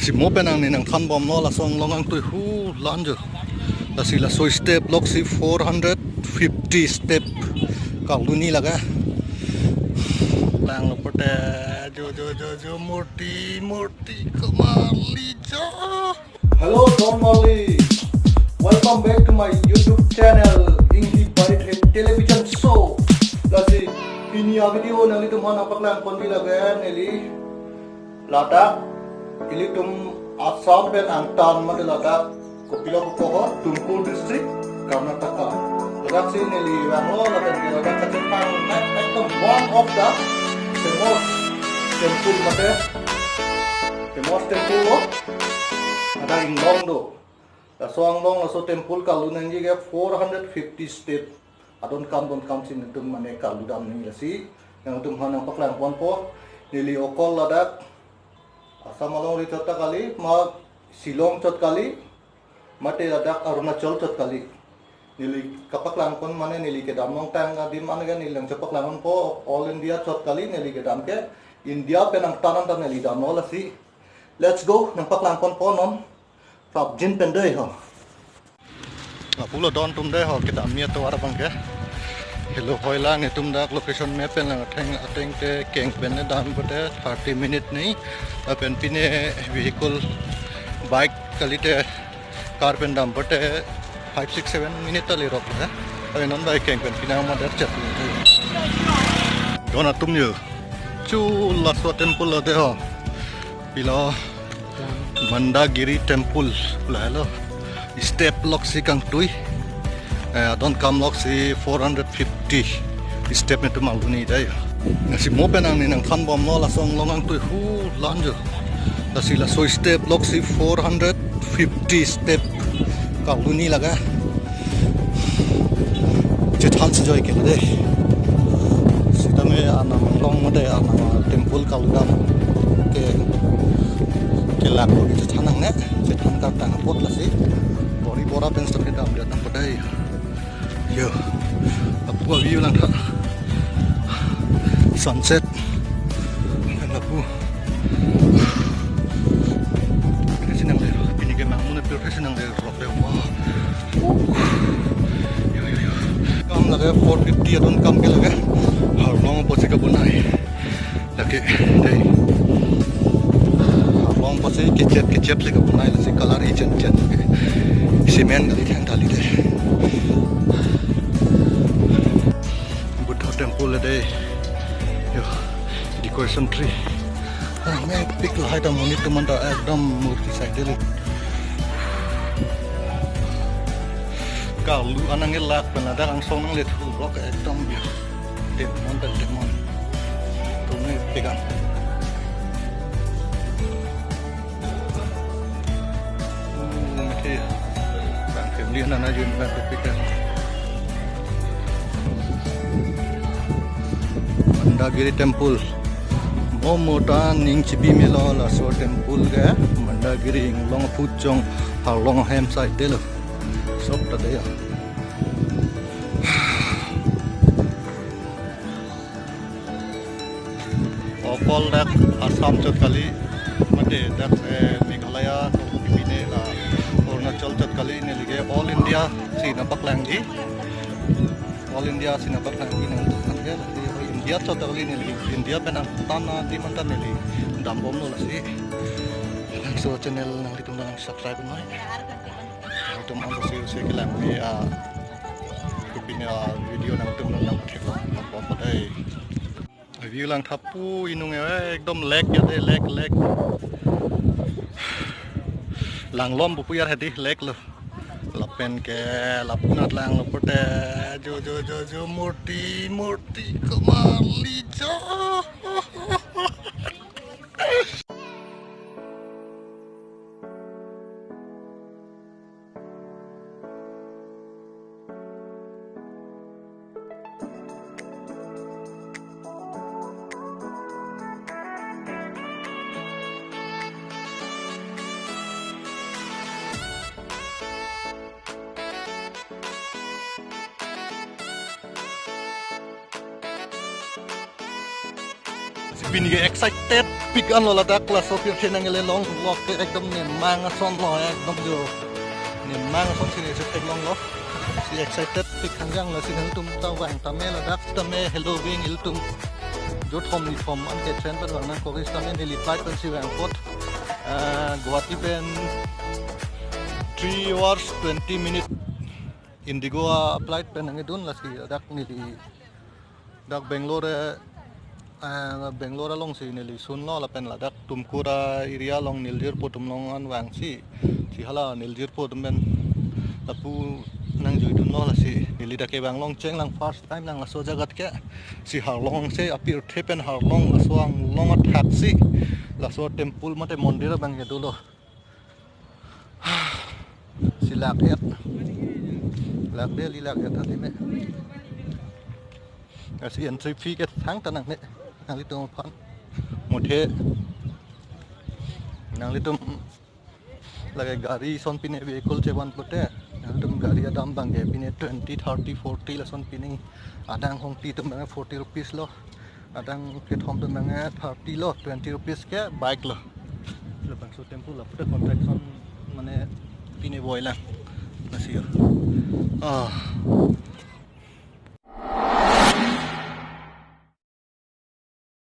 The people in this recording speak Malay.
si mo penang ni nang than bom no la song longang tu hu lanjo la si la so step lok si 450 step ka luni laga lang lopote jo murti kamali jo. Hello Don Molly, welcome back to my YouTube channel Inghi Barit Television Show. Lasi ini video nang itu mana paklang kondi laga neli ladak ili tum Assam pen Antan made ladak kopila ko Tuмкul district Karnataka. Ladak si neli Bangalore ladak di ladak kacetang ekdom one of the famous temple made famous temple lo ada Inglong do. La soang long la so temple kalu nangi ke 450 step. Adon kam sin tum mane kalu dam ni lasi yang tum hanang paklang pon po nili okol ladak Assam along ri chota kali ma Shillong chot kali mate ladak Arunachal chot kali nili kapaklang pon mane nili ke damong tang adi mane ga nilang chapaklang po all India chot kali nili ke dam ke India penang tanan tan nili dam no lasi. Let's go nang paklang pon po non Prab jin pendai ho. Pulo don tum dai ho kita mia to ara bang ke. Hello hoilang ni tum dak location map pen lang ateng te keng pen dam bote 30 minute nei pen pine vehicle bike kalite car pen dam bote 5 6 7 minute ali rok ha. Ai non bai keng pen pina ma dar chat. Don atum yo. Chu la so temple de ho. Pilo Mandagiri Temple lalo step lock si kang tui don't come lock si 450 step ni tu maluni dai nasi mo penang ni nang than bom no la song longang tui hu lanjo nasi la so step lock si 450 step ka luni laga je than si joy ke dai sita me ana long mo dai ana temple ka lugam ke kelak ko itu tanang ne cetan ka tang pot la si bori bora pen sta kita ambil nang padai yo apu view lang tha sunset kan apu kasi nang lero pinigay mamun na pero kasi nang lero rope wa yo kam lage 450 adon kam ke lage har long po si ka bunai lagi dai long pasi kecep se kabunai la se color hi chen cement gali thang thali de Buddha temple de yo decoration tree me pick la haida moni tuman da ekdam murti side de kalu anang elak penada langsung nang le thul block ekdam bi demon tu me pegang lian na yun ba pipikan Mandagiri Temple momotan ning chibi melo la so temple ga Mandagiri long puchong ha long hem side de lo sop ta de ya okol dak Assam chot kali mate dak Meghalaya to pine la Arunachal chot kali ne lige all India si na paklang ji all India si na paklang ji nang kan ya India chot kali ne lige India penang tana di mantan ne li dambom no la si so channel nang ditung nang subscribe noi tum ang si ke lang me kupine video nang tum nang thek apa apa dai view lang thapu inung ekdom leg ya de leg lang lom bu puyar hedi lek lo lapen ke lapunat lang lo pote jo murti kamali jo. Bin ge excited pick an lo ladak la so pir chen ngele long lok ke ekdom ne mang son lo ekdom jo ne mang son sine se tek long lo si excited pick hangjang la sin tum ta wang ta me ladak ta me hello wing il tum jo thom ni thom an ke chen per wang na ko is ta me ni flight kan si wang pot Guwahati pen 3 hours 20 minutes Indigo flight pen nge dun la si dak ni dak Bangalore long si nili sun lo la pen la dak Tumkura area long Niljir po tum long an wang si hala Niljir po tum ben tapu nang jui dun lo la si nili dak e wang long cheng lang first time lang la so jagat ke si har long se apir thepen har long la so ang long athak si la so temple mate mondir bang ke dulo si lak de li lak et hati me si entry fee ke thang tanang ne nang litum pan mothe nang litum lage gari son pine vehicle che ban pote nang litum gari dam bang ge pine 20 30 40 la son pine adang hong pi tum 40 rupees lo adang ke thom tum 30 lo 20 rupees ke bike lo lo bang so tempo la pute contraction mane pine boila nasir